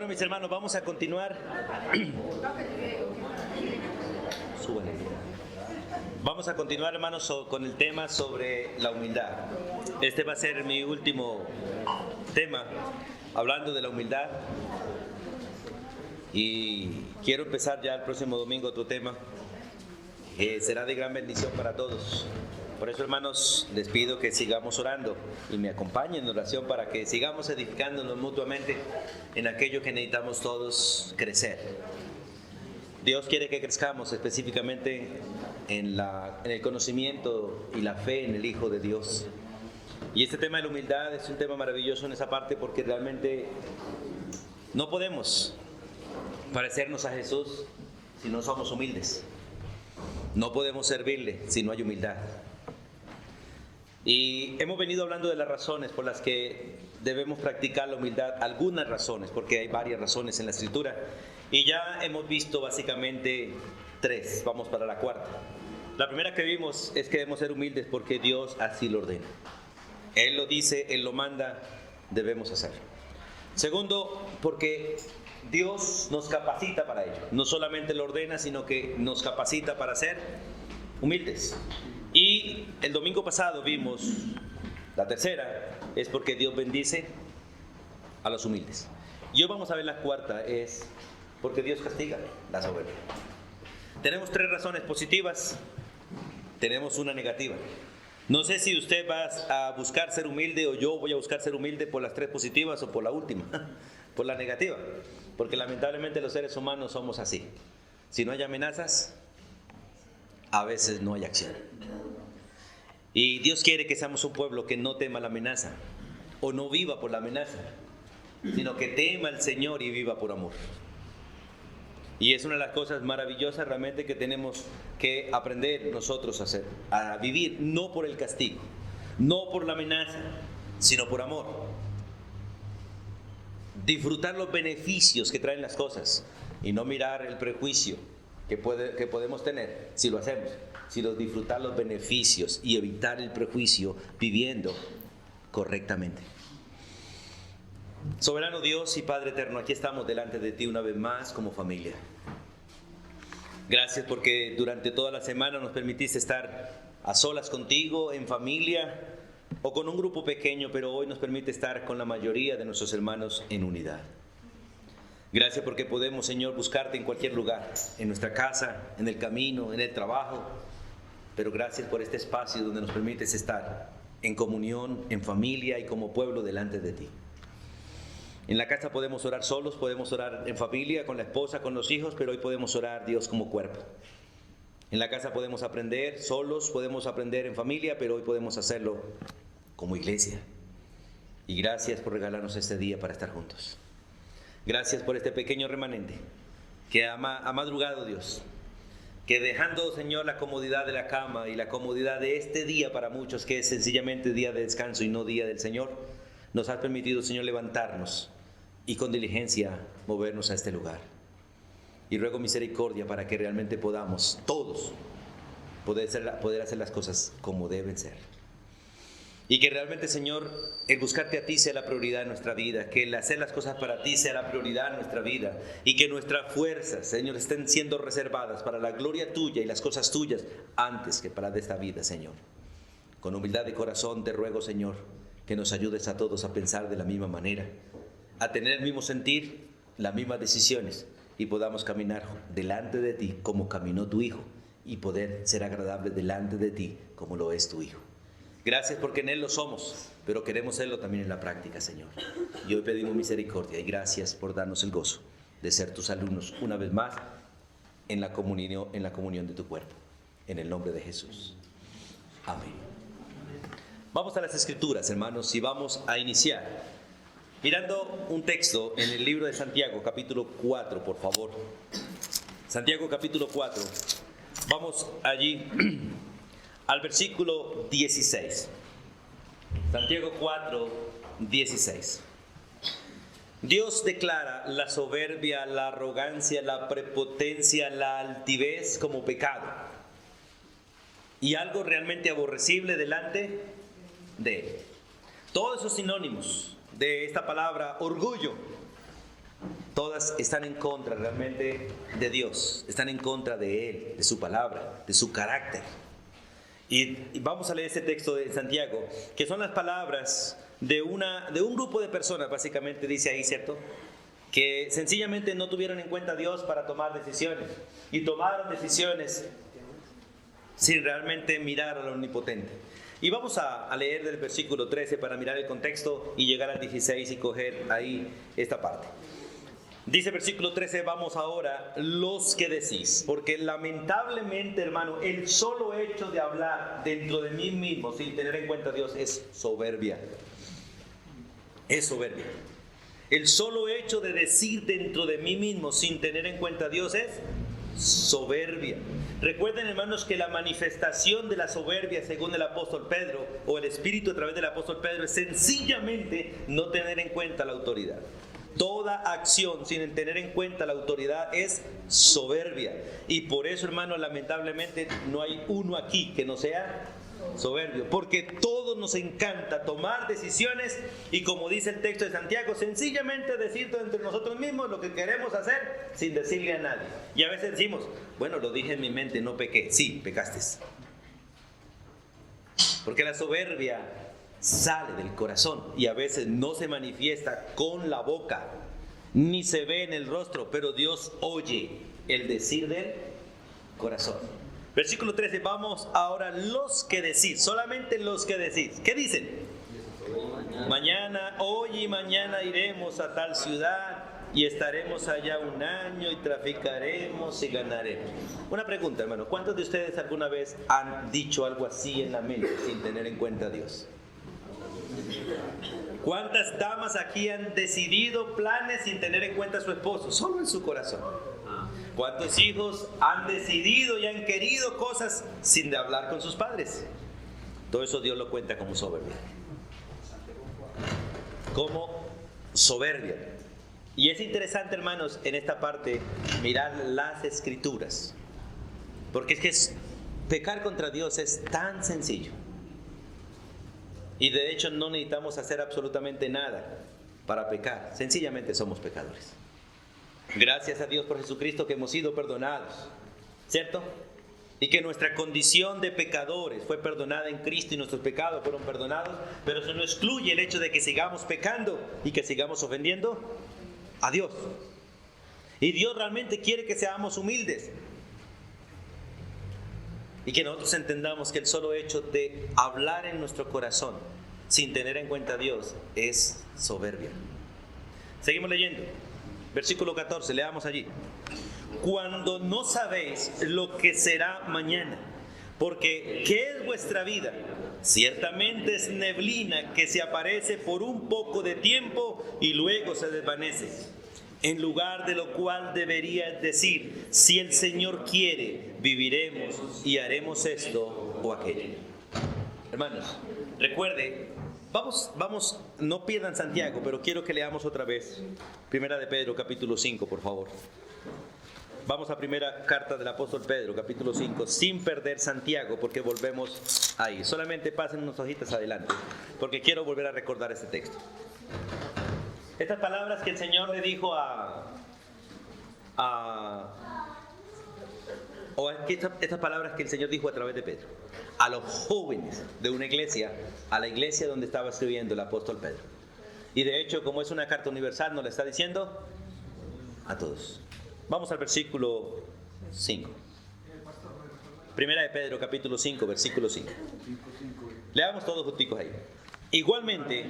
Bueno, mis hermanos, vamos a continuar. Súbale. Vamos a continuar, hermanos, con el tema sobre la humildad. Este va a ser mi último tema, hablando de la humildad. Y quiero empezar ya el próximo domingo otro tema que será de gran bendición para todos. Por eso, hermanos, les pido que sigamos orando y me acompañen en oración para que sigamos edificándonos mutuamente en aquello que necesitamos todos crecer. Dios quiere que crezcamos específicamente en el conocimiento y la fe en el Hijo de Dios. Y este tema de la humildad es un tema maravilloso en esa parte porque realmente no podemos parecernos a Jesús si no somos humildes. No podemos servirle si no hay humildad. Y hemos venido hablando de las razones por las que debemos practicar la humildad, algunas razones, porque hay varias razones en la Escritura. Y ya hemos visto básicamente 3, vamos para la cuarta. La primera que vimos es que debemos ser humildes porque Dios así lo ordena. Él lo dice, Él lo manda, debemos hacerlo. Segundo, porque Dios nos capacita para ello. No solamente lo ordena, sino que nos capacita para ser humildes. Y el domingo pasado vimos, la tercera, es porque Dios bendice a los humildes. Y hoy vamos a ver la cuarta, es porque Dios castiga la soberbia. Tenemos 3 razones positivas, tenemos una negativa. No sé si usted va a buscar ser humilde o yo voy a buscar ser humilde por las 3 positivas o por la última, por la negativa. Porque lamentablemente los seres humanos somos así. Si no hay amenazas, a veces no hay acción. Y Dios quiere que seamos un pueblo que no tema la amenaza o no viva por la amenaza, sino que tema al Señor y viva por amor. Y es una de las cosas maravillosas realmente que tenemos que aprender nosotros a hacer, a vivir no por el castigo, no por la amenaza, sino por amor. Disfrutar los beneficios que traen las cosas y no mirar el prejuicio que podemos tener si lo hacemos, sino disfrutar los beneficios y evitar el prejuicio viviendo correctamente. Soberano Dios y Padre eterno, aquí estamos delante de ti una vez más como familia. Gracias porque durante toda la semana nos permitiste estar a solas contigo, en familia o con un grupo pequeño, pero hoy nos permite estar con la mayoría de nuestros hermanos en unidad. Gracias porque podemos, Señor, buscarte en cualquier lugar, en nuestra casa, en el camino, en el trabajo, pero gracias por este espacio donde nos permites estar en comunión, en familia y como pueblo delante de ti. En la casa podemos orar solos, podemos orar en familia, con la esposa, con los hijos, pero hoy podemos orar Dios como cuerpo. En la casa podemos aprender solos, podemos aprender en familia, pero hoy podemos hacerlo como iglesia. Y gracias por regalarnos este día para estar juntos. Gracias por este pequeño remanente que ha madrugado, Dios, que dejando, Señor, la comodidad de la cama y la comodidad de este día para muchos, que es sencillamente día de descanso y no día del Señor, nos has permitido, Señor, levantarnos y con diligencia movernos a este lugar. Y ruego misericordia para que realmente podamos, todos, poder hacer las cosas como deben ser. Y que realmente, Señor, el buscarte a ti sea la prioridad de nuestra vida, que el hacer las cosas para ti sea la prioridad de nuestra vida y que nuestras fuerzas, Señor, estén siendo reservadas para la gloria tuya y las cosas tuyas antes que para de esta vida, Señor. Con humildad de corazón te ruego, Señor, que nos ayudes a todos a pensar de la misma manera, a tener el mismo sentir, las mismas decisiones y podamos caminar delante de ti como caminó tu Hijo y poder ser agradable delante de ti como lo es tu Hijo. Gracias porque en Él lo somos, pero queremos serlo también en la práctica, Señor. Y hoy pedimos misericordia y gracias por darnos el gozo de ser tus alumnos una vez más en la comunión de tu cuerpo. En el nombre de Jesús. Amén. Vamos a las Escrituras, hermanos, y vamos a iniciar mirando un texto en el libro de Santiago, capítulo 4, por favor. Santiago, capítulo 4. Vamos allí al versículo 16. Santiago 4, 16. Dios declara la soberbia, la arrogancia, la prepotencia, la altivez como pecado y algo realmente aborrecible delante de Él. Todos esos sinónimos de esta palabra orgullo Todas están en contra realmente de Dios, están en contra de Él, de su palabra, de su carácter. Y vamos a leer este texto de Santiago, que son las palabras de un grupo de personas, básicamente dice ahí, ¿cierto? Que sencillamente no tuvieron en cuenta a Dios para tomar decisiones. Y tomaron decisiones sin realmente mirar al Omnipotente. Y vamos a leer del versículo 13 para mirar el contexto y llegar al 16 y coger ahí esta parte. Dice versículo 13, vamos ahora, los que decís, porque lamentablemente, hermano, el solo hecho de hablar dentro de mí mismo sin tener en cuenta a Dios es soberbia. Es soberbia. El solo hecho de decir dentro de mí mismo sin tener en cuenta a Dios es soberbia. Recuerden, hermanos, que la manifestación de la soberbia, según el apóstol Pedro, o el Espíritu a través del apóstol Pedro, es sencillamente no tener en cuenta la autoridad. Toda acción sin tener en cuenta la autoridad es soberbia. Y por eso, hermano, lamentablemente no hay uno aquí que no sea soberbio. Porque todos nos encanta tomar decisiones y, como dice el texto de Santiago, sencillamente decir entre nosotros mismos lo que queremos hacer sin decirle a nadie. Y a veces decimos, bueno, lo dije en mi mente, no pequé. Sí, pecaste. Porque la soberbia sale del corazón y a veces no se manifiesta con la boca, ni se ve en el rostro, pero Dios oye el decir del corazón. Versículo 13, vamos ahora los que decís, solamente los que decís. ¿Qué dicen? Mañana, hoy y mañana iremos a tal ciudad y estaremos allá un año y traficaremos y ganaremos. Una pregunta, hermano, ¿cuántos de ustedes alguna vez han dicho algo así en la mente sin tener en cuenta a Dios? ¿Cuántas damas aquí han decidido planes sin tener en cuenta a su esposo? Solo en su corazón. ¿Cuántos hijos han decidido y han querido cosas sin hablar con sus padres? Todo eso Dios lo cuenta como soberbia. Como soberbia. Y es interesante, hermanos, en esta parte mirar las Escrituras. Porque es que pecar contra Dios es tan sencillo. Y de hecho no necesitamos hacer absolutamente nada para pecar. Sencillamente somos pecadores. Gracias a Dios por Jesucristo que hemos sido perdonados, ¿cierto? Y que nuestra condición de pecadores fue perdonada en Cristo y nuestros pecados fueron perdonados. Pero eso no excluye el hecho de que sigamos pecando y que sigamos ofendiendo a Dios. Y Dios realmente quiere que seamos humildes. Y que nosotros entendamos que el solo hecho de hablar en nuestro corazón sin tener en cuenta a Dios es soberbia. Seguimos leyendo. Versículo 14, leamos allí. Cuando no sabéis lo que será mañana, porque ¿qué es vuestra vida? Ciertamente es neblina que se aparece por un poco de tiempo y luego se desvanece. En lugar de lo cual deberías decir, si el Señor quiere, viviremos y haremos esto o aquello. Hermanos, recuerde, vamos, no pierdan Santiago, pero quiero que leamos otra vez. Primera de Pedro, capítulo 5, por favor. Vamos a primera carta del apóstol Pedro, capítulo 5, sin perder Santiago, porque volvemos ahí. Solamente pasen unas hojitas adelante, porque quiero volver a recordar este texto. Estas palabras que el Señor le dijo estas palabras que el Señor dijo a través de Pedro, a los jóvenes de una iglesia, a la iglesia donde estaba escribiendo el apóstol Pedro. Y de hecho, como es una carta universal, nos la está diciendo a todos. Vamos al versículo 5. Primera de Pedro, capítulo 5, versículo 5. Leamos todos juntos ahí. Igualmente,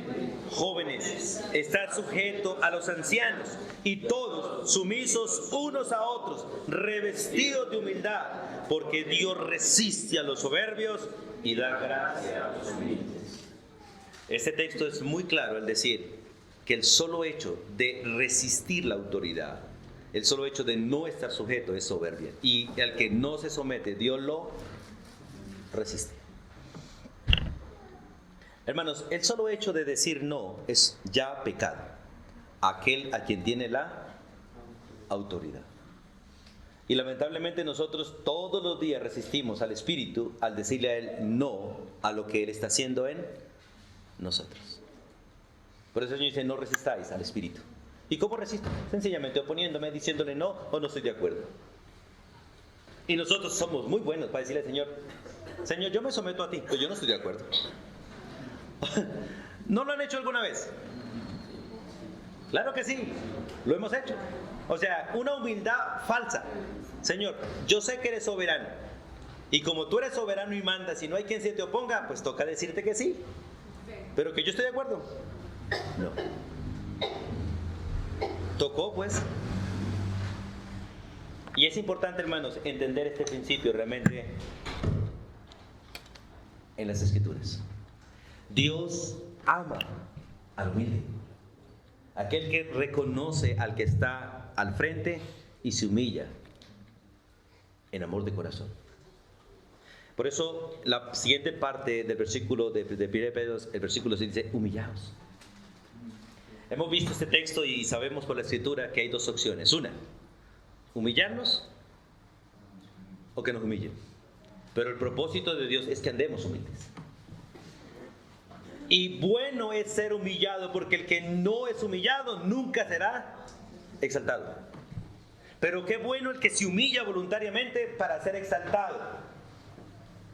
jóvenes, estad sujetos a los ancianos y todos sumisos unos a otros, revestidos de humildad, porque Dios resiste a los soberbios y da gracia a los humildes. Este texto es muy claro al decir que el solo hecho de resistir la autoridad, el solo hecho de no estar sujeto es soberbia. Y al que no se somete, Dios lo resiste. Hermanos, el solo hecho de decir no es ya pecado. Aquel a quien tiene la autoridad. Y lamentablemente nosotros todos los días resistimos al Espíritu al decirle a Él no a lo que Él está haciendo en nosotros. Por eso el Señor dice, no resistáis al Espíritu. ¿Y cómo resisto? Sencillamente oponiéndome, diciéndole no o no estoy de acuerdo. Y nosotros somos muy buenos para decirle al Señor, Señor, yo me someto a ti, pero yo no estoy de acuerdo. ¿No lo han hecho alguna vez? Claro que sí, lo hemos hecho. O sea, una humildad falsa. Señor, yo sé que eres soberano. Y como tú eres soberano y mandas y no hay quien se te oponga, pues toca decirte que sí. Pero que yo estoy de acuerdo. No. Tocó pues. Y es importante, hermanos, entender este principio realmente en las Escrituras. Dios ama al humilde. Aquel que reconoce al que está al frente y se humilla en amor de corazón. Por eso la siguiente parte del versículo de 1 Pedro, el versículo 6 dice, humillaos. Hemos visto este texto y sabemos por la Escritura que hay dos opciones. Una, humillarnos o que nos humillen. Pero el propósito de Dios es que andemos humildes. Y bueno es ser humillado, porque el que no es humillado nunca será exaltado. Pero qué bueno el que se humilla voluntariamente para ser exaltado,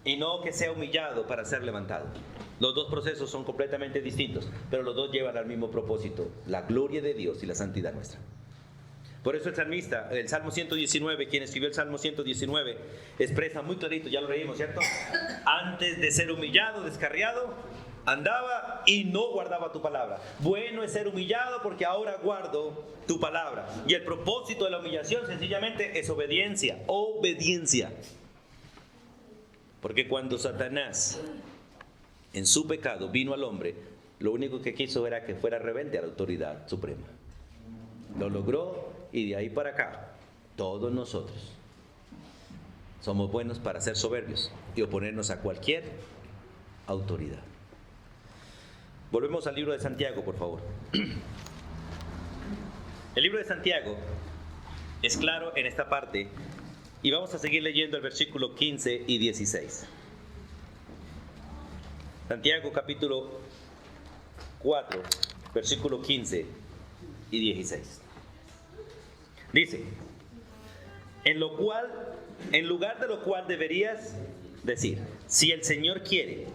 y no que sea humillado para ser levantado. Los dos procesos son completamente distintos, pero los dos llevan al mismo propósito, la gloria de Dios y la santidad nuestra. Por eso el salmista, el Salmo 119, quien escribió el Salmo 119, expresa muy clarito, ya lo leímos, ¿cierto? Antes de ser humillado, descarriado, andaba y no guardaba tu palabra. Bueno es ser humillado porque ahora guardo tu palabra. Y el propósito de la humillación sencillamente es obediencia, obediencia. Porque cuando Satanás en su pecado vino al hombre, lo único que quiso era que fuera rebelde a la autoridad suprema. Lo logró y de ahí para acá, todos nosotros somos buenos para ser soberbios y oponernos a cualquier autoridad. Volvemos al libro de Santiago, por favor. El libro de Santiago es claro en esta parte y vamos a seguir leyendo el versículo 15 y 16. Santiago capítulo 4, versículo 15 y 16. Dice, en lugar de lo cual deberías decir, si el Señor quiere,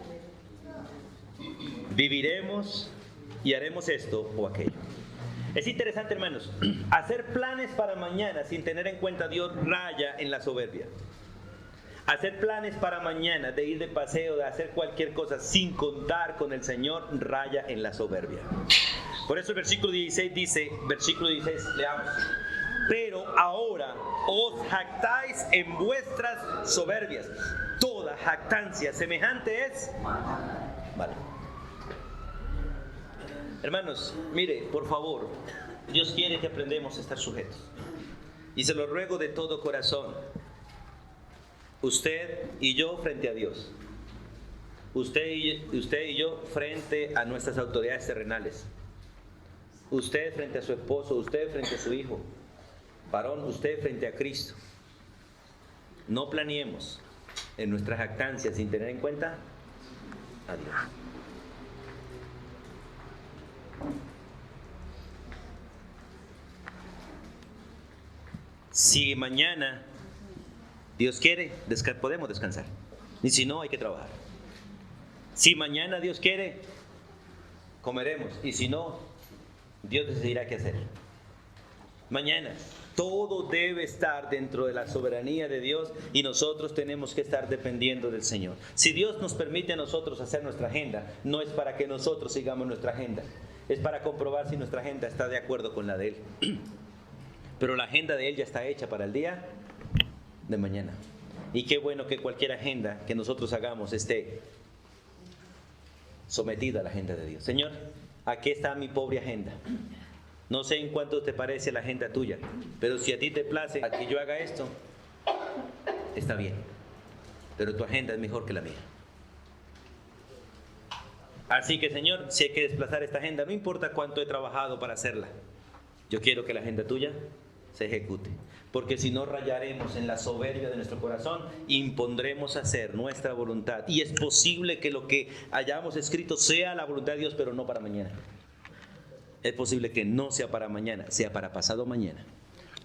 viviremos y haremos esto o aquello. Es interesante, hermanos, hacer planes para mañana sin tener en cuenta a Dios raya en la soberbia. Hacer planes para mañana, de ir de paseo, de hacer cualquier cosa sin contar con el Señor, raya en la soberbia. Por eso el versículo 16 dice, leamos, pero ahora os jactáis en vuestras soberbias. Toda jactancia semejante es vale. Hermanos, mire, por favor, Dios quiere que aprendamos a estar sujetos. Y se lo ruego de todo corazón. Usted y yo frente a Dios. Usted y yo frente a nuestras autoridades terrenales. Usted frente a su esposo, usted frente a su hijo. Varón, usted frente a Cristo. No planeemos en nuestras jactancias sin tener en cuenta a Dios. Si mañana Dios quiere, podemos descansar. Y si no, hay que trabajar. Si mañana Dios quiere, comeremos. Y si no, Dios decidirá qué hacer. Mañana, todo debe estar dentro de la soberanía de Dios y nosotros tenemos que estar dependiendo del Señor. Si Dios nos permite a nosotros hacer nuestra agenda, no es para que nosotros sigamos nuestra agenda. Es para comprobar si nuestra agenda está de acuerdo con la de Él. Pero la agenda de Él ya está hecha para el día de mañana. Y qué bueno que cualquier agenda que nosotros hagamos esté sometida a la agenda de Dios. Señor, aquí está mi pobre agenda. No sé en cuánto te parece la agenda tuya, pero si a ti te place a que yo haga esto, está bien. Pero tu agenda es mejor que la mía. Así que, Señor, si hay que desplazar esta agenda, no importa cuánto he trabajado para hacerla. Yo quiero que la agenda tuya se ejecute. Porque si no, rayaremos en la soberbia de nuestro corazón e impondremos hacer nuestra voluntad. Y es posible que lo que hayamos escrito sea la voluntad de Dios, pero no para mañana. es posible que no sea para mañana, sea para pasado mañana.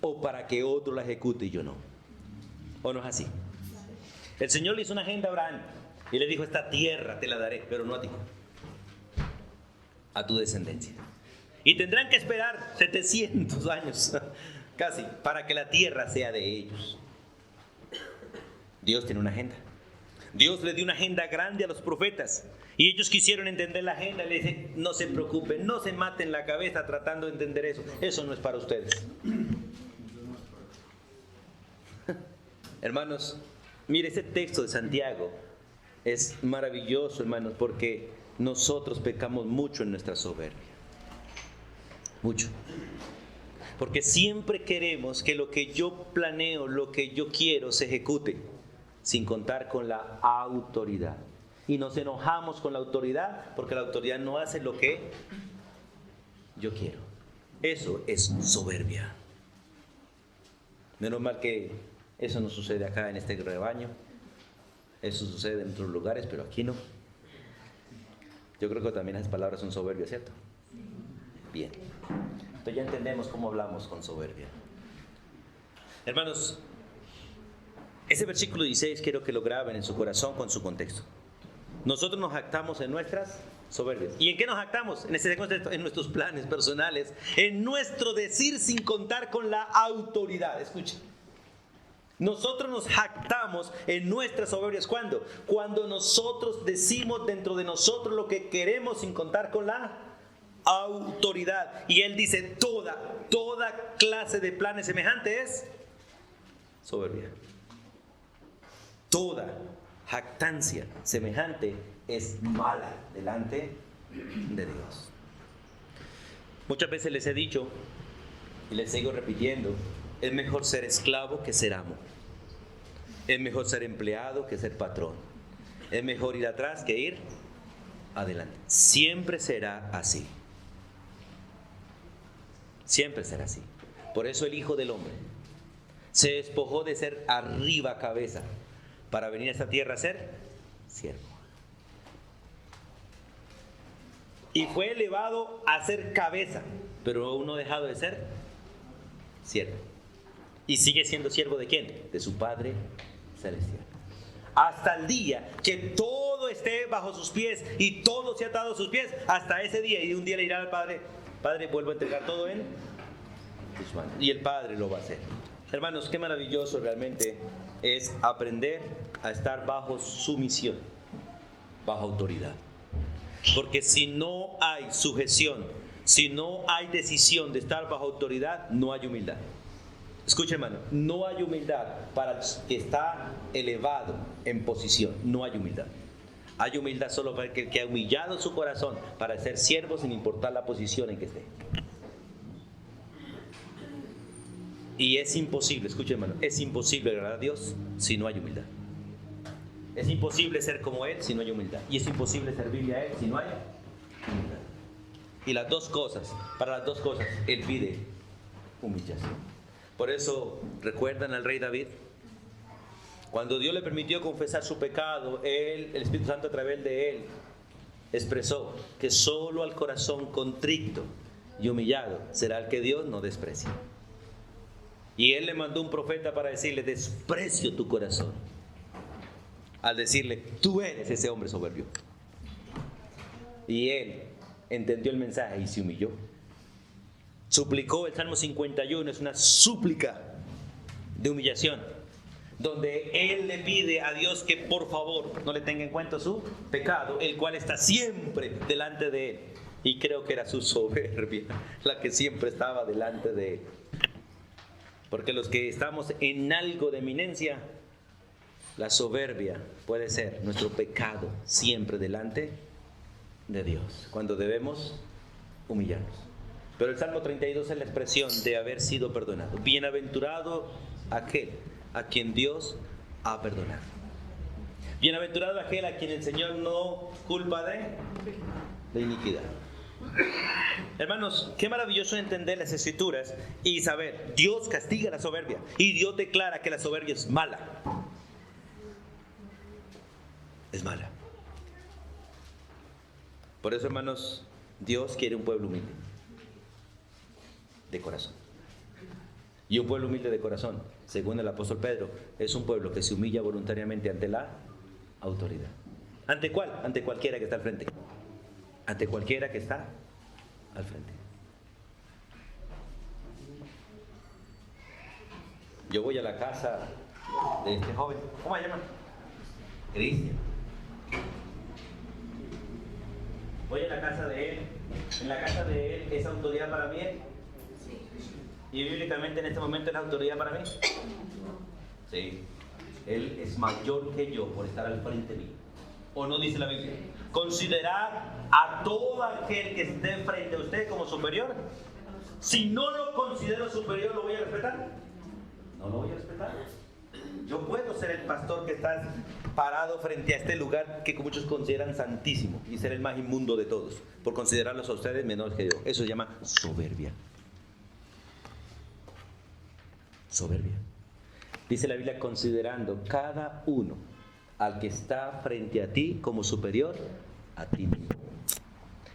O para que otro la ejecute y yo no. ¿O no es así? El Señor le hizo una agenda a Abraham y le dijo, esta tierra te la daré, pero no a ti, a tu descendencia. Y tendrán que esperar 700 años, casi, para que la tierra sea de ellos. Dios tiene una agenda. Dios le dio una agenda grande a los profetas. Y ellos quisieron entender la agenda. Le dije, no se preocupen, no se maten la cabeza tratando de entender eso. Eso no es para ustedes. Hermanos, mire, este texto de Santiago es maravilloso, hermanos, porque nosotros pecamos mucho en nuestra soberbia. Mucho. Porque siempre queremos que lo que yo planeo, lo que yo quiero, se ejecute, sin contar con la autoridad. Y nos enojamos con la autoridad porque la autoridad no hace lo que yo quiero. Eso es soberbia. Menos mal que eso no sucede acá en este rebaño. Eso sucede en otros lugares, pero aquí no. Yo creo que también esas palabras son soberbias, ¿cierto? Bien. Entonces ya entendemos cómo hablamos con soberbia. Hermanos, ese versículo 16 quiero que lo graben en su corazón con su contexto. Nosotros nos jactamos en nuestras soberbias. ¿Y en qué nos jactamos? En este contexto, en nuestros planes personales, en nuestro decir sin contar con la autoridad. Escuchen. Nosotros nos jactamos en nuestras soberbias. ¿Cuándo? Cuando nosotros decimos dentro de nosotros lo que queremos sin contar con la autoridad. Y él dice, toda clase de planes semejantes es soberbia. Toda jactancia semejante es mala delante de Dios. Muchas veces les he dicho y les sigo repitiendo, es mejor ser esclavo que ser amo. Es mejor ser empleado que ser patrón. Es mejor ir atrás que ir adelante. Siempre será así. Siempre será así. Por eso el Hijo del Hombre se despojó de ser arriba cabeza para venir a esta tierra a ser siervo. Y fue elevado a ser cabeza, pero aún no ha dejado de ser siervo. Y sigue siendo siervo ¿de quién? De su Padre celestial. Hasta el día que todo esté bajo sus pies y todo sea atado a sus pies, hasta ese día. Y un día le dirá al Padre, Padre, vuelvo a entregar todo en tus manos. Y el Padre lo va a hacer. Hermanos, qué maravilloso realmente es aprender a estar bajo sumisión, bajo autoridad. Porque si no hay sujeción, si no hay decisión de estar bajo autoridad, no hay humildad. Escucha, hermano, no hay humildad para el que está elevado en posición. No hay humildad. Hay humildad solo para el que ha humillado su corazón para ser siervo sin importar la posición en que esté. Y es imposible, escucha, hermano, es imposible agradar a Dios si no hay humildad. Es imposible ser como Él si no hay humildad. Y es imposible servirle a Él si no hay humildad. Y las dos cosas, para las dos cosas, Él pide humillación. Por eso, ¿recuerdan al rey David? Cuando Dios le permitió confesar su pecado, el Espíritu Santo a través de él expresó que solo al corazón contrito y humillado será el que Dios no desprecia. Y él le mandó un profeta para decirle, desprecio tu corazón. Al decirle, tú eres ese hombre soberbio. Y él entendió el mensaje y se humilló. Suplicó, el Salmo 51 es una súplica de humillación, donde él le pide a Dios que por favor no le tenga en cuenta su pecado, el cual está siempre delante de él. Y creo que era su soberbia la que siempre estaba delante de él. Porque los que estamos en algo de eminencia, la soberbia puede ser nuestro pecado siempre delante de Dios, cuando debemos humillarnos. Pero el Salmo 32 es la expresión de haber sido perdonado. Bienaventurado aquel a quien Dios ha perdonado. Bienaventurado aquel a quien el Señor no culpa de iniquidad. Hermanos, qué maravilloso entender las Escrituras y saber, Dios castiga la soberbia y Dios declara que la soberbia es mala. Es mala. Por eso, hermanos, Dios quiere un pueblo humilde. de corazón. Y un pueblo humilde de corazón, según el apóstol Pedro, es un pueblo que se humilla voluntariamente ante la autoridad. ¿Ante cuál? Ante cualquiera que está al frente. Ante cualquiera que está al frente. Yo voy a la casa de este joven. ¿Cómo se llama? Cristian. Voy a la casa de él. En la casa de él, ¿es autoridad para mí? ¿Y bíblicamente en este momento es la autoridad para mí? Sí. Él es mayor que yo por estar al frente mío. ¿O no dice la Biblia? Considerar a todo aquel que esté frente a usted como superior. Si no lo considero superior, ¿lo voy a respetar? No lo voy a respetar. Yo puedo ser el pastor que está parado frente a este lugar que muchos consideran santísimo y ser el más inmundo de todos por considerarlos a ustedes menores que yo. Eso se llama soberbia. Soberbia. Dice la Biblia, considerando cada uno al que está frente a ti como superior a ti mismo.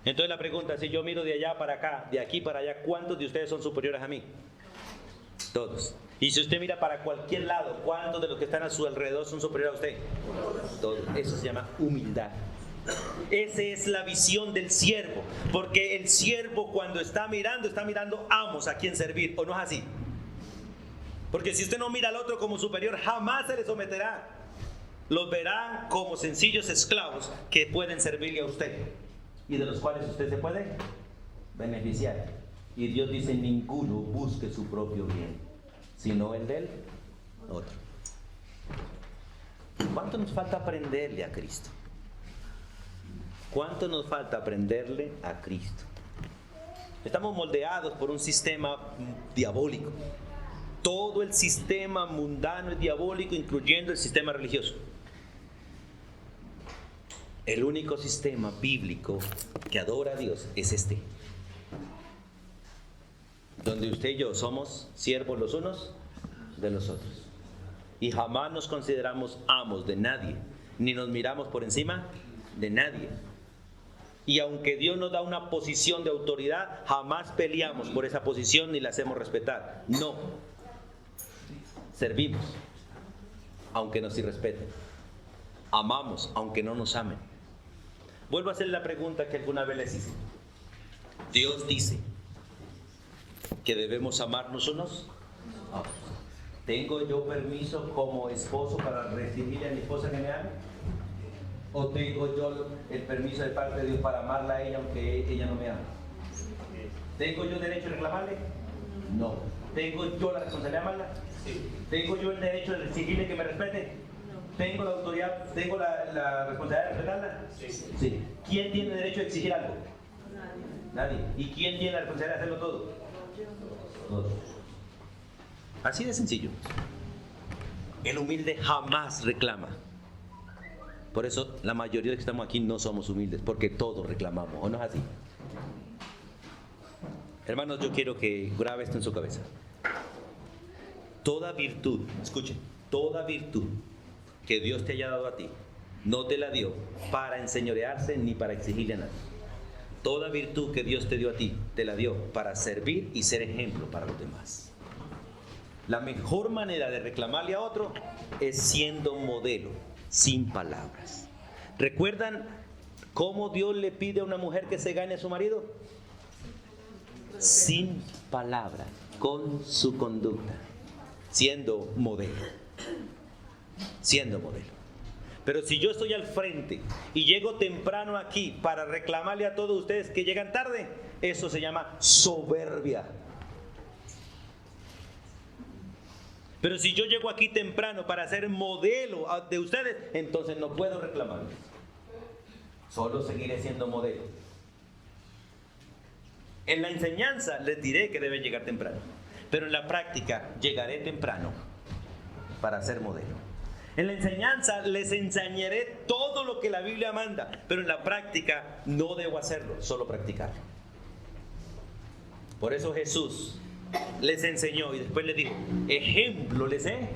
Entonces la pregunta, si yo miro de allá para acá, de aquí para allá, ¿cuántos de ustedes son superiores a mí? Todos. Y si usted mira para cualquier lado, ¿cuántos de los que están a su alrededor son superiores a usted? Todos. Eso se llama humildad. Esa es la visión del siervo. Porque el siervo cuando está mirando amos a quien servir. ¿O no es así? Porque si usted no mira al otro como superior, jamás se le someterá. Los verá como sencillos esclavos que pueden servirle a usted y de los cuales usted se puede beneficiar. Y Dios dice, ninguno busque su propio bien, sino el del otro. ¿Cuánto nos falta aprenderle a Cristo? ¿Cuánto nos falta aprenderle a Cristo? Estamos moldeados por un sistema diabólico. Todo el sistema mundano es diabólico, incluyendo el sistema religioso. El único sistema bíblico que adora a Dios es este, donde usted y yo somos siervos los unos de los otros. Y jamás nos consideramos amos de nadie, ni nos miramos por encima de nadie. Y aunque Dios nos da una posición de autoridad, jamás peleamos por esa posición ni la hacemos respetar. No. Servimos, aunque nos irrespeten. Amamos, aunque no nos amen. Vuelvo a hacer la pregunta que alguna vez les hice. Dios dice que debemos amarnos unos a otros. ¿Tengo yo permiso como esposo para recibirle a mi esposa que me ame? ¿O tengo yo el permiso de parte de Dios para amarla a ella aunque ella no me ame? ¿Tengo yo derecho a reclamarle? No. ¿Tengo yo la responsabilidad de amarla? Sí. ¿Tengo yo el derecho de exigirle que me respete? ¿Tengo la autoridad, tengo la responsabilidad de respetarla? Sí. ¿Quién tiene derecho a exigir algo? Nadie. ¿Y quién tiene la responsabilidad de hacerlo todo? Todos. Así de sencillo. El humilde jamás reclama. Por eso la mayoría de los que estamos aquí no somos humildes, porque todos reclamamos, ¿o no es así? Hermanos, yo quiero que grabe esto en su cabeza. Toda virtud, escuchen, toda virtud que Dios te haya dado a ti, no te la dio para enseñorearse ni para exigirle a nadie. Toda virtud que Dios te dio a ti, te la dio para servir y ser ejemplo para los demás. La mejor manera de reclamarle a otro es siendo modelo, sin palabras. ¿Recuerdan cómo Dios le pide a una mujer que se gane a su marido? Sin palabras, con su conducta, siendo modelo. Siendo modelo. Pero si yo estoy al frente y llego temprano aquí para reclamarle a todos ustedes que llegan tarde, eso se llama soberbia. Pero si yo llego aquí temprano para ser modelo de ustedes, entonces no puedo reclamarles. Solo seguiré siendo modelo. En la enseñanza les diré que deben llegar temprano, pero en la práctica llegaré temprano para ser modelo. En la enseñanza les enseñaré todo lo que la Biblia manda, pero en la práctica no debo hacerlo, solo practicarlo. Por eso Jesús les enseñó y después les dijo, ejemplo les he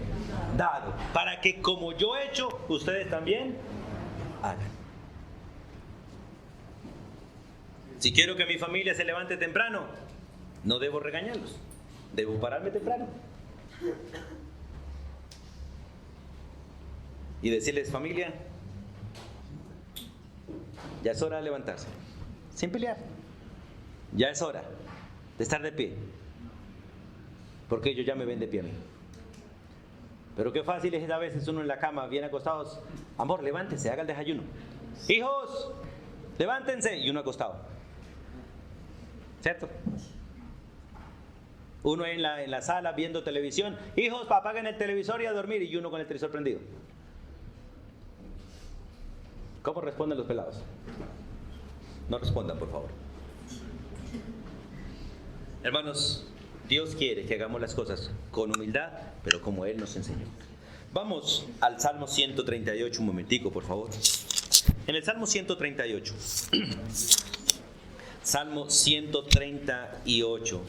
dado, para que como yo he hecho, ustedes también hagan. Si quiero que mi familia se levante temprano, no debo regañarlos, debo pararme temprano y decirles: familia, ya es hora de levantarse, sin pelear. Ya es hora de estar de pie, porque ellos ya me ven de pie a mí. Pero qué fácil es a veces uno en la cama, bien acostados: amor, levántese, haga el desayuno. Hijos, levántense, y uno acostado. ¿Cierto? Uno en la sala viendo televisión: hijos, apaguen el televisor y a dormir, y uno con el televisor prendido. ¿Cómo responden los pelados? No respondan, por favor. Hermanos, Dios quiere que hagamos las cosas con humildad, pero como Él nos enseñó. Vamos al Salmo 138 un momentico, por favor. En el Salmo 138, Salmo 138.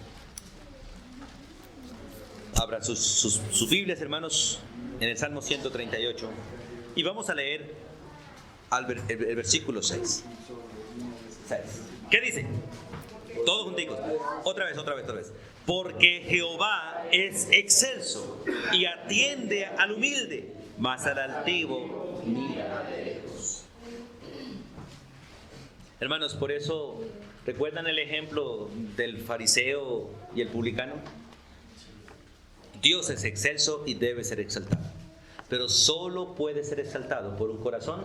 Abran sus Biblias, hermanos, en el Salmo 138. Y vamos a leer el versículo 6. ¿Qué dice? Todos junticos. Otra vez. Porque Jehová es excelso y atiende al humilde, mas al altivo mira de lejos. Hermanos, por eso, ¿recuerdan el ejemplo del fariseo y el publicano? Dios es excelso y debe ser exaltado, pero solo puede ser exaltado por un corazón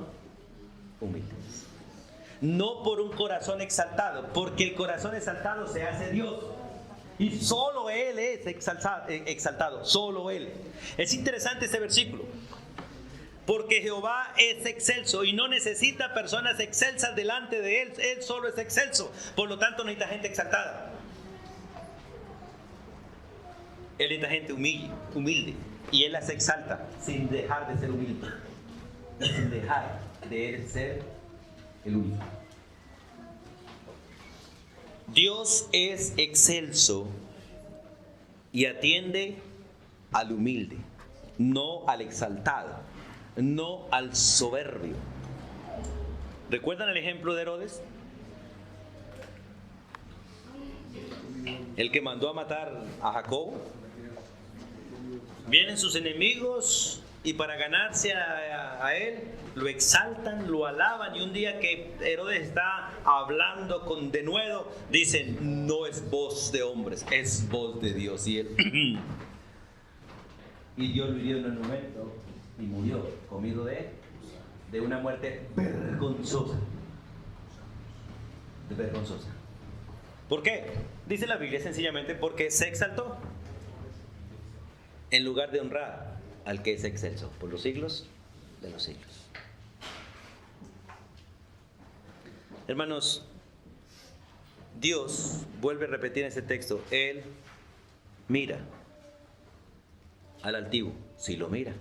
humilde. No por un corazón exaltado, porque el corazón exaltado se hace Dios. Y solo Él es exaltado, solo Él. Es interesante este versículo. Porque Jehová es excelso y no necesita personas excelsas delante de Él. Él solo es excelso. Por lo tanto, no necesita gente exaltada. Él necesita gente humilde. Y Él las exalta sin dejar de ser humilde. Sin dejar de Él ser el único. Dios es excelso y atiende al humilde, no al exaltado, no al soberbio. ¿Recuerdan el ejemplo de Herodes? El que mandó a matar a Jacobo. Vienen sus enemigos y para ganarse a él, lo exaltan, lo alaban, y un día que Herodes está hablando con denuedo, dicen: no es voz de hombres, es voz de Dios. Y él y Dios lo hirió en el momento y murió, comido de una muerte vergonzosa. Vergonzosa. ¿Por qué? Dice la Biblia sencillamente porque se exaltó en lugar de honrar al que es excelso por los siglos de los siglos. Hermanos, Dios vuelve a repetir en ese texto: Él mira al altivo, sí lo mira,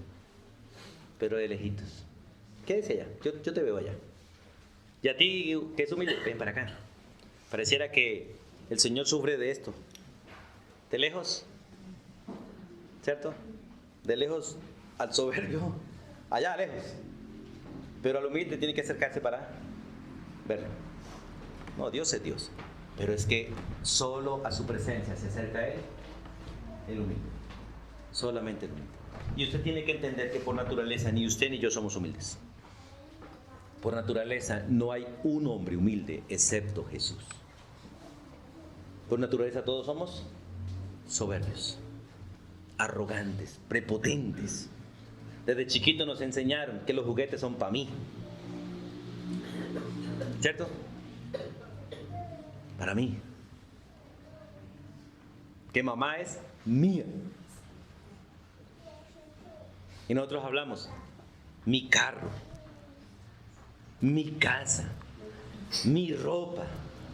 pero de lejitos. Quédese allá, yo te veo allá. Y a ti, que es humilde, ven para acá. Pareciera que el Señor sufre de esto. De lejos, ¿cierto? De lejos al soberbio, allá lejos. Pero al humilde tiene que acercarse para verlo. No, Dios es Dios. Pero es que solo a su presencia se acerca a Él el humilde. Solamente el humilde. Y usted tiene que entender que por naturaleza ni usted ni yo somos humildes. Por naturaleza no hay un hombre humilde excepto Jesús. Por naturaleza todos somos soberbios, arrogantes, prepotentes. Desde chiquito nos enseñaron que los juguetes son para mí. ¿Cierto? Para mí. Que mamá es mía. Y nosotros hablamos: mi carro, mi casa, mi ropa.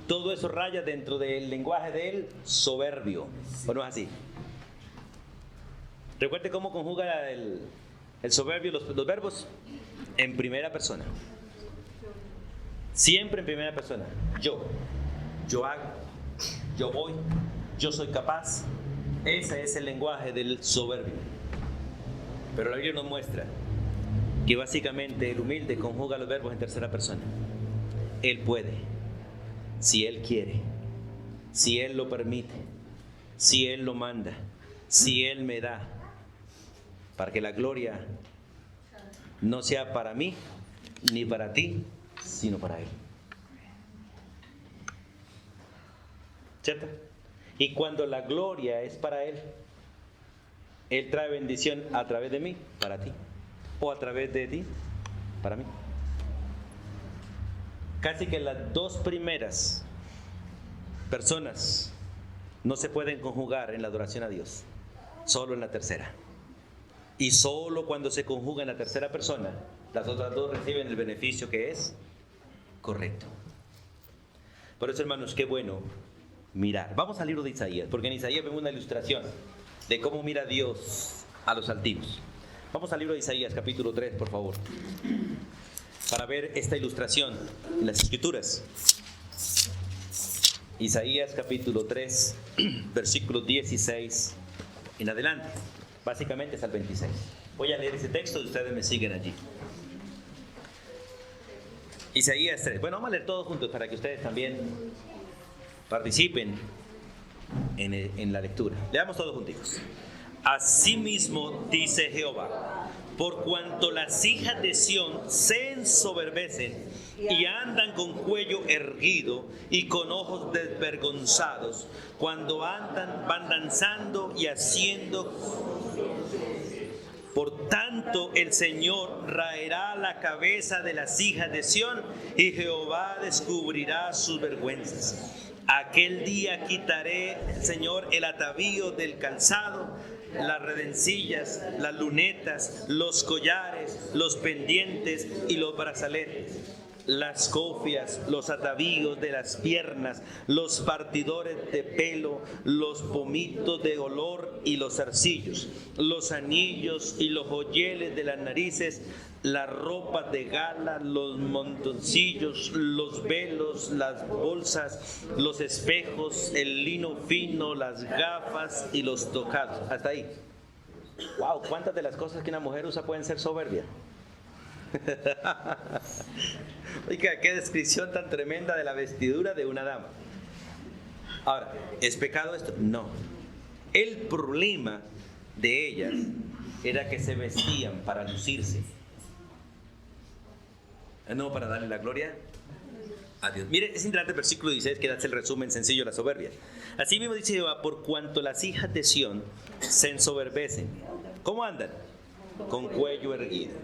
Todo eso raya dentro del lenguaje del soberbio. ¿O no es así? Recuerde cómo conjuga el soberbio los verbos en primera persona. Siempre en primera persona. Yo hago, yo voy, yo soy capaz. Ese es el lenguaje del soberbio. Pero la Biblia nos muestra que básicamente el humilde conjuga los verbos en tercera persona. Él puede, si Él quiere, si Él lo permite, si Él lo manda, si Él me da, para que la gloria no sea para mí ni para ti, sino para Él. ¿Cierto? Y cuando la gloria es para Él, Él trae bendición a través de mí, para ti, o a través de ti, para mí. Casi que las dos primeras personas no se pueden conjugar en la adoración a Dios, solo en la tercera. Y solo cuando se conjuga en la tercera persona, las otras dos reciben el beneficio que es correcto. Por eso, hermanos, qué bueno mirar. Vamos al libro de Isaías, porque en Isaías vemos una ilustración de cómo mira Dios a los altivos. Vamos al libro de Isaías, capítulo 3, por favor, para ver esta ilustración en las Escrituras. Isaías, capítulo 3, versículos 16 en adelante. Básicamente hasta el 26. Voy a leer ese texto y ustedes me siguen allí. Isaías 3. Bueno, vamos a leer todos juntos para que ustedes también participen en la lectura. Leamos todos juntos. Asimismo dice Jehová: por cuanto las hijas de Sión se ensoberbecen y andan con cuello erguido y con ojos desvergonzados, cuando andan, van danzando y haciendo. Por tanto, el Señor raerá la cabeza de las hijas de Sión y Jehová descubrirá sus vergüenzas. Aquel día quitaré, Señor, el atavío del calzado, las redencillas, las lunetas, los collares, los pendientes y los brazaletes, las cofias, los atavíos de las piernas, los partidores de pelo, los pomitos de olor y los zarcillos, los anillos y los joyeles de las narices, las ropas de gala, los montoncillos, los velos, las bolsas, los espejos, el lino fino, las gafas y los tocados. Hasta ahí. Wow, ¿cuántas de las cosas que una mujer usa pueden ser soberbia? Oiga, qué descripción tan tremenda de la vestidura de una dama. Ahora, ¿es pecado esto? No. El problema de ellas era que se vestían para lucirse, no para darle la gloria a Dios. Mire, es interesante el versículo 16 que hace el resumen sencillo de la soberbia. Así mismo dice Jehová: por cuanto las hijas de Sión se ensoberbecen. ¿Cómo andan? Con cuello erguido.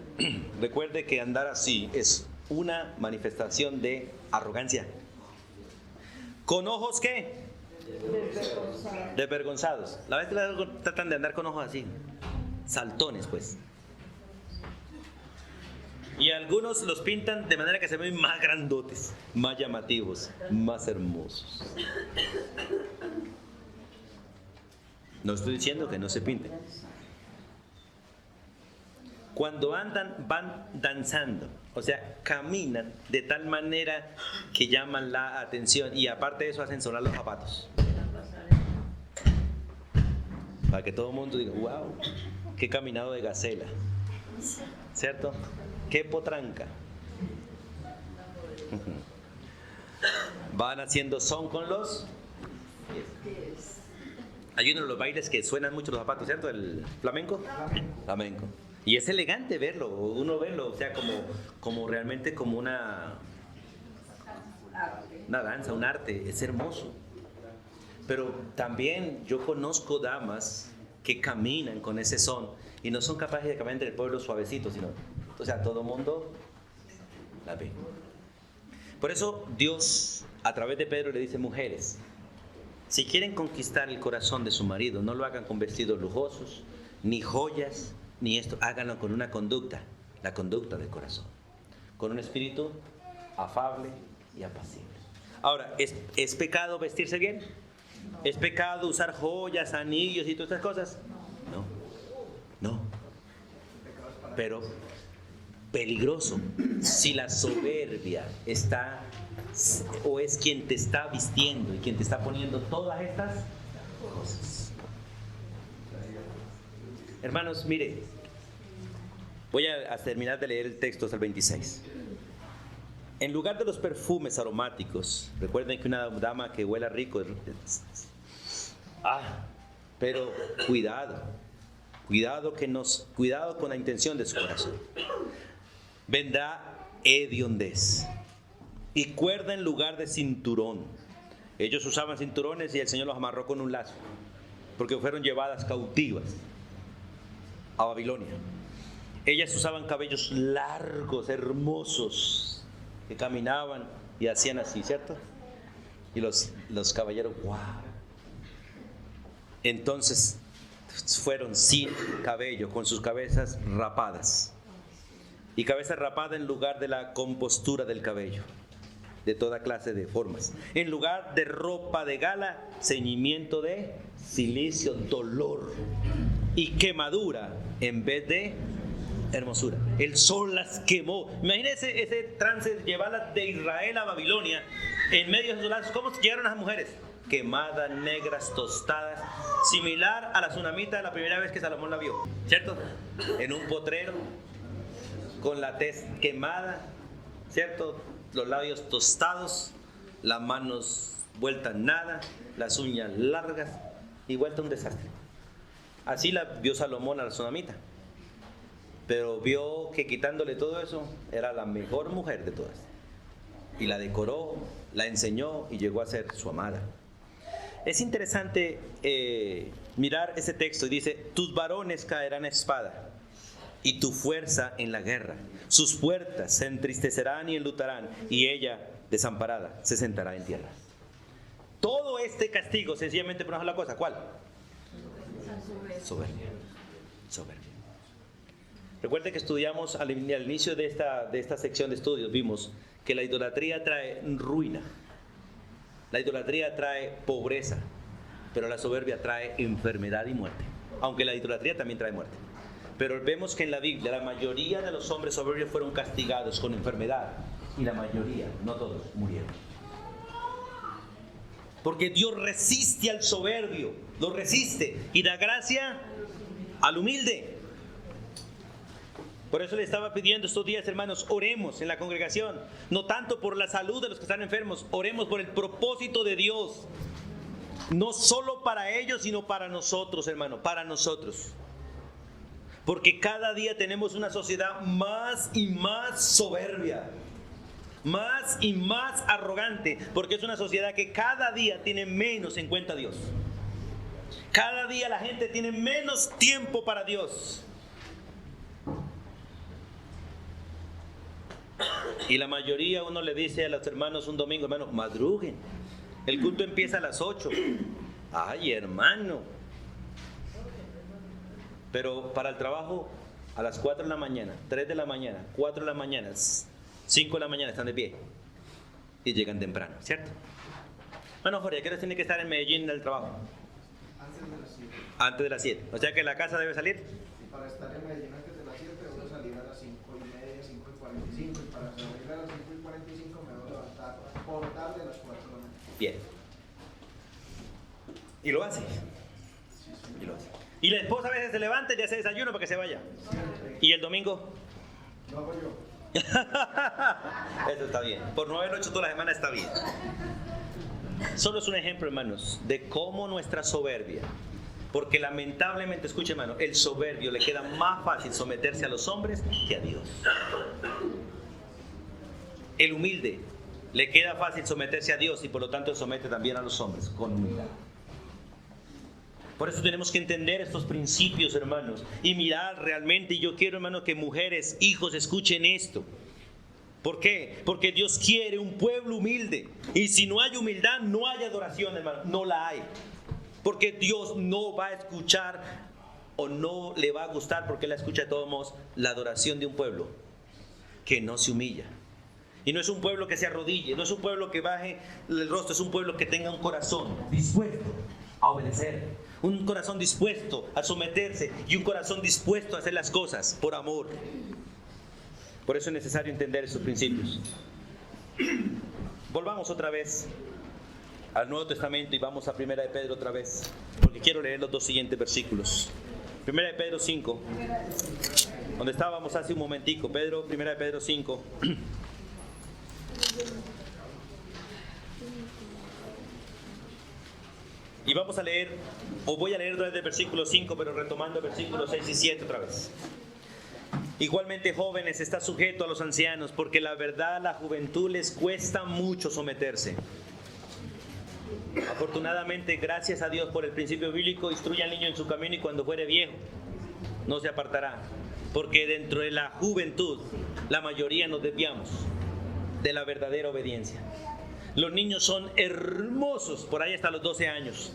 Recuerde que andar así es una manifestación de arrogancia. ¿Con ojos qué? Desvergonzados. La vez que tratan de andar con ojos así, saltones pues. Y algunos los pintan de manera que se ven más grandotes, más llamativos, más hermosos. No estoy diciendo que no se pinten. Cuando andan, van danzando, o sea, caminan de tal manera que llaman la atención, y aparte de eso hacen sonar los zapatos, para que todo el mundo diga: wow, qué caminado de gacela, ¿cierto? Qué potranca. Van haciendo son con los... Hay uno de los bailes que suenan mucho los zapatos, ¿cierto? El flamenco. Flamenco. Y es elegante verlo, uno verlo, o sea, como realmente como una danza, un arte, es hermoso. Pero también yo conozco damas que caminan con ese son y no son capaces de caminar entre el pueblo suavecito, sino, o sea, todo el mundo la ve. Por eso Dios, a través de Pedro, le dice: mujeres, si quieren conquistar el corazón de su marido, no lo hagan con vestidos lujosos, ni joyas, ni esto, háganlo con una conducta, la conducta del corazón, con un espíritu afable y apacible. Ahora, ¿es pecado vestirse bien? ¿Es pecado usar joyas, anillos y todas estas cosas? No. Pero peligroso si la soberbia está o es quien te está vistiendo y quien te está poniendo todas estas cosas. Hermanos, mire, voy a terminar de leer el texto hasta el 26. En lugar de los perfumes aromáticos, recuerden que una dama que huela rico Pero cuidado con la intención de su corazón. Vendrá hediondez y cuerda en lugar de cinturón. Ellos usaban cinturones y el Señor los amarró con un lazo, porque fueron llevadas cautivas a Babilonia. Ellas usaban cabellos largos, hermosos, que caminaban y hacían así, ¿cierto? Y los caballeros, ¡wow! Entonces fueron sin cabello, con sus cabezas rapadas. Y cabeza rapada en lugar de la compostura del cabello, de toda clase de formas. En lugar de ropa de gala, ceñimiento de cilicio, dolor y quemadura en vez de hermosura. El sol las quemó. Imagínense ese trance de llevarlas de Israel a Babilonia en medio de esos lazos. ¿Cómo llegaron las mujeres? Quemadas, negras, tostadas, similar a la tsunamita de la primera vez que Salomón la vio, ¿cierto? En un potrero, con la tez quemada, ¿cierto? Los labios tostados, las manos vueltas nada, las uñas largas y vuelta un desastre. Así la vio Salomón a la tsunamita, pero vio que quitándole todo eso era la mejor mujer de todas, y la decoró, la enseñó y llegó a ser su amada. Es interesante mirar ese texto y dice: tus varones caerán a espada y tu fuerza en la guerra. Sus puertas se entristecerán y enlutarán, y ella, desamparada, se sentará en tierra. Todo este castigo, sencillamente por una sola cosa. ¿Cuál? Soberbia. Recuerde que estudiamos al inicio de esta sección de estudios, vimos que la idolatría trae ruina. La idolatría trae pobreza, pero la soberbia trae enfermedad y muerte. Aunque la idolatría también trae muerte. Pero vemos que en la Biblia la mayoría de los hombres soberbios fueron castigados con enfermedad, y la mayoría, no todos, murieron. Porque Dios resiste al soberbio, lo resiste, y da gracia al humilde. Por eso le estaba pidiendo estos días, hermanos, oremos en la congregación, no tanto por la salud de los que están enfermos, oremos por el propósito de Dios, no solo para ellos, sino para nosotros, hermano, para nosotros. Porque cada día tenemos una sociedad más y más soberbia, más y más arrogante, porque es una sociedad que cada día tiene menos en cuenta a Dios. Cada día la gente tiene menos tiempo para Dios. Y la mayoría, uno le dice a los hermanos un domingo: hermano, madruguen, el culto empieza a las 8. Ay, hermano. Pero para el trabajo, a las 4 de la mañana, 3 de la mañana, 4 de la mañana, 5 de la mañana están de pie y llegan temprano, ¿cierto? Bueno, Jorge, ¿a qué hora tiene que estar en Medellín del trabajo? Antes de las 7. Antes de las 7. O sea que la casa debe salir. Y para estar en Medellín antes de las 7 debo salir a las 5:30, 5:45. Y para salir a las 5:45 me debo levantar por tarde a las 4 de la mañana. Bien. Y lo hace. Y la esposa a veces se levanta y le hace desayuno para que se vaya. ¿Y el domingo? Lo hago yo. Eso está bien. Por no haberlo hecho toda la semana está bien. Solo es un ejemplo, hermanos, de cómo nuestra soberbia, porque lamentablemente, escuche, hermano, el soberbio le queda más fácil someterse a los hombres que a Dios. El humilde le queda fácil someterse a Dios y por lo tanto somete también a los hombres con humildad. Por eso tenemos que entender estos principios, hermanos, y mirar realmente. Y yo quiero, hermanos, que mujeres, hijos, escuchen esto. ¿Por qué? Porque Dios quiere un pueblo humilde. Y si no hay humildad, no hay adoración, hermano. No la hay. Porque Dios no va a escuchar, o no le va a gustar, porque Él escucha de todos modos, la adoración de un pueblo que no se humilla. Y no es un pueblo que se arrodille, no es un pueblo que baje el rostro, es un pueblo que tenga un corazón dispuesto a obedecer, un corazón dispuesto a someterse y un corazón dispuesto a hacer las cosas por amor. Por eso es necesario entender esos principios. Volvamos otra vez al Nuevo Testamento y vamos a Primera de Pedro otra vez, porque quiero leer los dos siguientes versículos. Primera de Pedro 5, donde estábamos hace un momentico. Primera de Pedro 5. Y Y vamos a leer, o voy a leer desde el versículo 5, pero retomando el versículo 6 y 7 otra vez. Igualmente, jóvenes, está sujeto a los ancianos, porque la verdad a la juventud les cuesta mucho someterse. Afortunadamente, gracias a Dios por el principio bíblico, instruye al niño en su camino y cuando fuere viejo no se apartará. Porque dentro de la juventud la mayoría nos desviamos de la verdadera obediencia. Los niños son hermosos por ahí hasta los 12 años.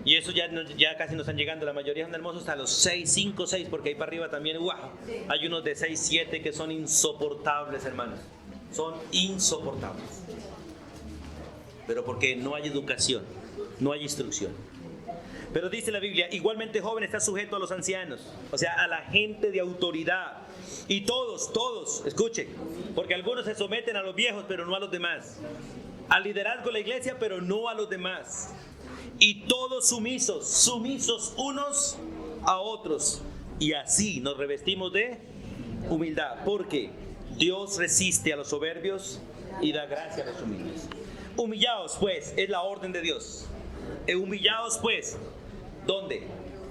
Y eso ya casi no están llegando. La mayoría son hermosos hasta los 6, 5, 6, porque ahí para arriba también, wow, hay unos de 6, 7 que son insoportables, hermanos. Son insoportables. Pero porque no hay educación, no hay instrucción. Pero dice la Biblia, igualmente joven está sujeto a los ancianos, o sea, a la gente de autoridad. Y todos, escuchen, porque algunos se someten a los viejos, pero no a los demás. Al liderazgo de la iglesia, pero no a los demás. Y todos sumisos unos a otros. Y así nos revestimos de humildad, porque Dios resiste a los soberbios y da gracia a los humildes. Humillaos pues, es la orden de Dios. Humillaos pues, ¿dónde?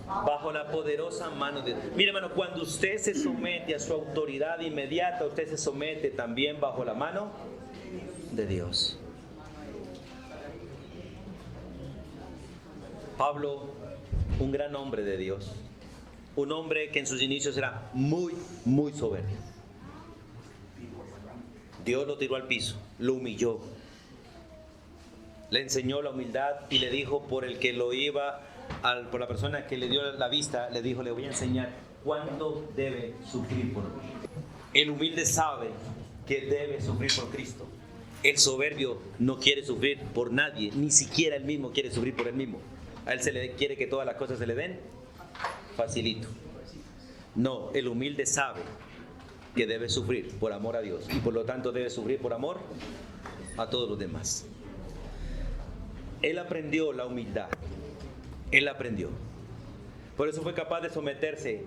Bajo la poderosa mano de Dios. Mire, hermano, cuando usted se somete a su autoridad inmediata, usted se somete también bajo la mano de Dios. Pablo, un gran hombre de Dios, un hombre que en sus inicios era muy soberbio. Dios lo tiró al piso, lo humilló, le enseñó la humildad y le dijo por el que lo iba, por la persona que le dio la vista, le dijo, le voy a enseñar cuánto debe sufrir por mí. El humilde sabe que debe sufrir por Cristo. El soberbio no quiere sufrir por nadie, ni siquiera él mismo quiere sufrir por él mismo. A él se le quiere que todas las cosas se le den facilito. No, el humilde sabe que debe sufrir por amor a Dios y por lo tanto debe sufrir por amor a todos los demás. Él aprendió la humildad. Él aprendió. Por eso fue capaz de someterse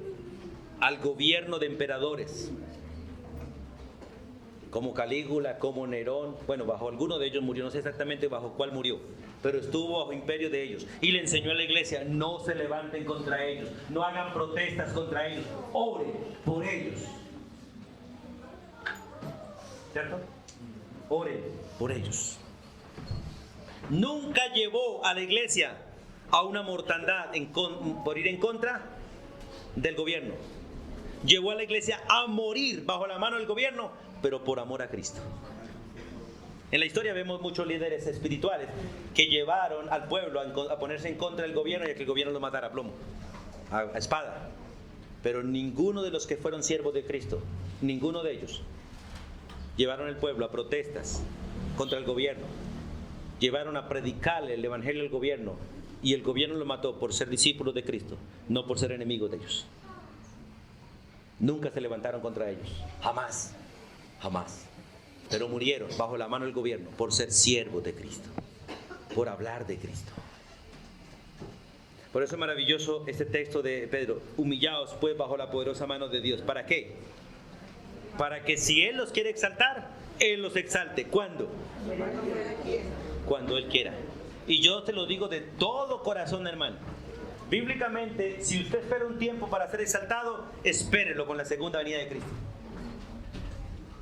al gobierno de emperadores, como Calígula, como Nerón. Bueno, bajo alguno de ellos murió, no sé exactamente bajo cuál murió, pero estuvo bajo imperio de ellos. Y le enseñó a la iglesia, no se levanten contra ellos, no hagan protestas contra ellos, oren por ellos. ¿Cierto? Oren por ellos. Nunca llevó a la iglesia a una mortandad por ir en contra del gobierno. Llevó a la iglesia a morir bajo la mano del gobierno, pero por amor a Cristo. En la historia vemos muchos líderes espirituales que llevaron al pueblo a ponerse en contra del gobierno y a que el gobierno lo matara a plomo, a espada. Pero ninguno de los que fueron siervos de Cristo, ninguno de ellos, llevaron al pueblo a protestas contra el gobierno. Llevaron a predicarle el evangelio al gobierno y el gobierno lo mató por ser discípulos de Cristo, no por ser enemigos de ellos. Nunca se levantaron contra ellos, jamás. Pero murieron bajo la mano del gobierno por ser siervos de Cristo, por hablar de Cristo. Por eso es maravilloso este texto de Pedro. Humillaos pues bajo la poderosa mano de Dios. ¿Para qué? Para que si Él los quiere exaltar, Él los exalte. ¿Cuándo? Cuando Él quiera. Y yo te lo digo de todo corazón, hermano. Bíblicamente, si usted espera un tiempo para ser exaltado, espérelo con la segunda venida de Cristo.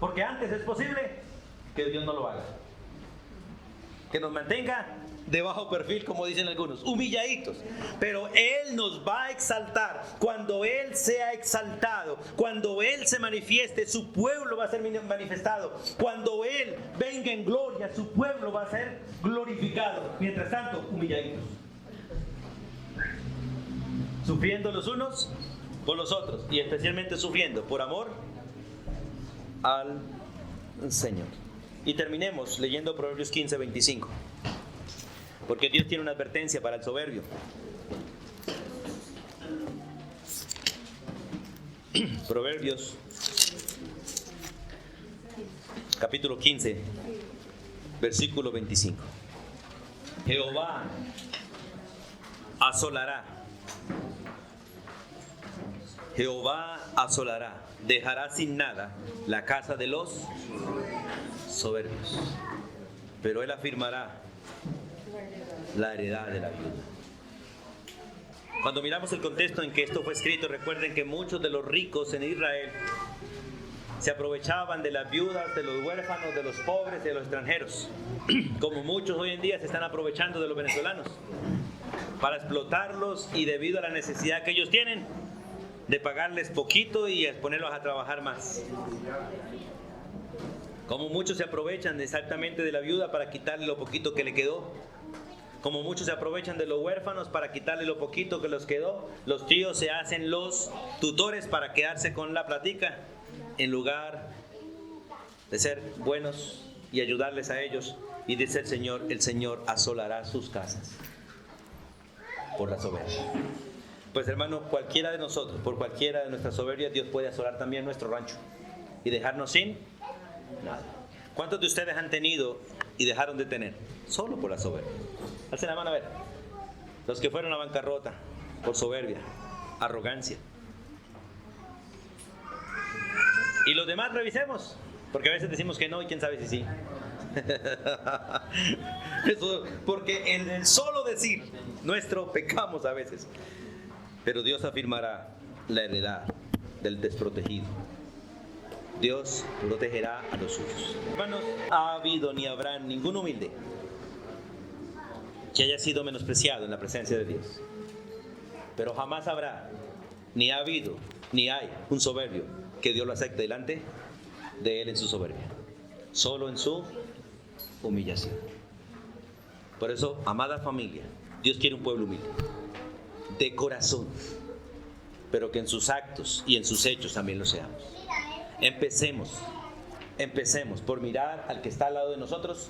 Porque antes es posible que Dios no lo haga. Que nos mantenga de bajo perfil, como dicen algunos, humilladitos. Pero Él nos va a exaltar. Cuando Él sea exaltado, cuando Él se manifieste, su pueblo va a ser manifestado. Cuando Él venga en gloria, su pueblo va a ser glorificado. Mientras tanto, humilladitos. Sufriendo los unos por los otros. Y especialmente sufriendo por amor al Señor. Y terminemos leyendo Proverbios 15, 25. Porque Dios tiene una advertencia para el soberbio. Proverbios capítulo 15, versículo 25. Jehová asolará. Jehová asolará, dejará sin nada la casa de los soberbios. Pero Él afirmará La heredad de la viuda. Cuando miramos el contexto en que esto fue escrito, recuerden que muchos de los ricos en Israel se aprovechaban de las viudas, de los huérfanos, de los pobres, de los extranjeros, como muchos hoy en día se están aprovechando de los venezolanos para explotarlos, y debido a la necesidad que ellos tienen de pagarles poquito y ponerlos a trabajar más. Como muchos se aprovechan exactamente de la viuda para quitarle lo poquito que le quedó. Como muchos se aprovechan de los huérfanos para quitarle lo poquito que les quedó. Los tíos se hacen los tutores para quedarse con la plática, en lugar de ser buenos y ayudarles a ellos. Y dice el Señor asolará sus casas por la soberbia. Pues hermano, cualquiera de nosotros, por cualquiera de nuestras soberbias, Dios puede asolar también nuestro rancho y dejarnos sin nada. ¿Cuántos de ustedes han tenido y dejaron de tener? Solo por la soberbia. Alcen la mano a ver. Los que fueron a bancarrota por soberbia, arrogancia. Y los demás revisemos, porque a veces decimos que no y quién sabe si sí. Eso, porque en el solo decir nuestro pecamos a veces. Pero Dios afirmará la heredad del desprotegido. Dios protegerá a los suyos. Hermanos, ha habido ni habrá ningún humilde que haya sido menospreciado en la presencia de Dios. Pero jamás habrá, ni ha habido, ni hay un soberbio que Dios lo acepte delante de él en su soberbia. Solo en su humillación. Por eso, amada familia, Dios quiere un pueblo humilde, de corazón, pero que en sus actos y en sus hechos también lo seamos. Empecemos por mirar al que está al lado de nosotros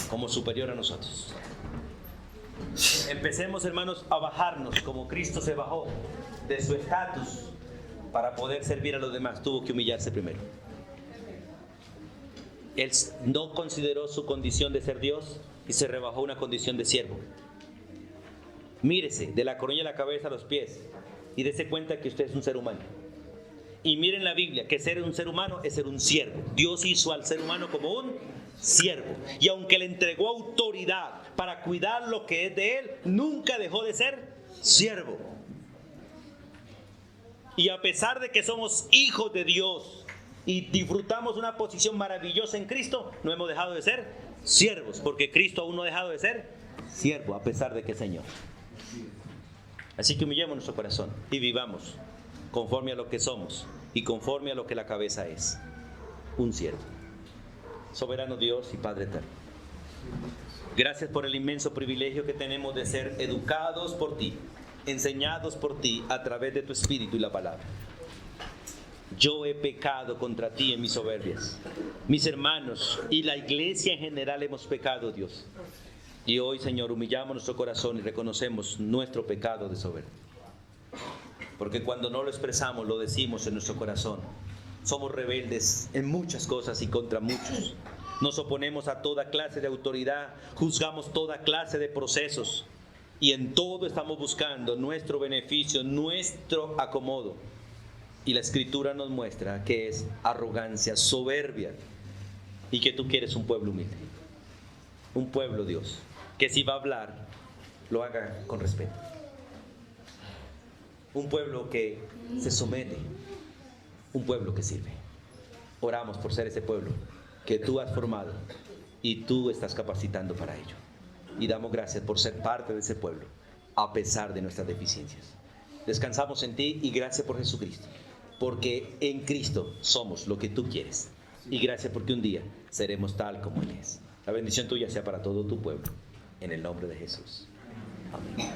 como superior a nosotros. Empecemos, hermanos, a bajarnos como Cristo se bajó de su estatus para poder servir a los demás. Tuvo que humillarse primero. Él no consideró su condición de ser Dios y se rebajó a una condición de siervo. Mírese de la coronilla de la cabeza a los pies y dése cuenta que usted es un ser humano. Y miren la Biblia, que ser un ser humano es ser un siervo. Dios hizo al ser humano como un siervo. Y aunque le entregó autoridad para cuidar lo que es de él, nunca dejó de ser siervo. Y a pesar de que somos hijos de Dios y disfrutamos una posición maravillosa en Cristo, no hemos dejado de ser siervos, porque Cristo aún no ha dejado de ser siervo, a pesar de que es Señor. Así que humillemos nuestro corazón y vivamos conforme a lo que somos y conforme a lo que la cabeza es, un siervo. Soberano Dios y Padre eterno, gracias por el inmenso privilegio que tenemos de ser educados por ti, enseñados por ti a través de tu Espíritu y la palabra. Yo he pecado contra ti en mis soberbias. Mis hermanos y la iglesia en general hemos pecado, Dios. Y hoy, Señor, humillamos nuestro corazón y reconocemos nuestro pecado de soberbia. Porque cuando no lo expresamos, lo decimos en nuestro corazón. Somos rebeldes en muchas cosas y contra muchos. Nos oponemos a toda clase de autoridad, juzgamos toda clase de procesos. Y en todo estamos buscando nuestro beneficio, nuestro acomodo. Y la Escritura nos muestra que es arrogancia, soberbia. Y que tú quieres un pueblo humilde. Un pueblo, Dios, que si va a hablar, lo haga con respeto. Un pueblo que se somete. Un pueblo que sirve. Oramos por ser ese pueblo que tú has formado y tú estás capacitando para ello. Y damos gracias por ser parte de ese pueblo, a pesar de nuestras deficiencias. Descansamos en ti y gracias por Jesucristo, porque en Cristo somos lo que tú quieres. Y gracias porque un día seremos tal como Él es. La bendición tuya sea para todo tu pueblo, en el nombre de Jesús. Amén.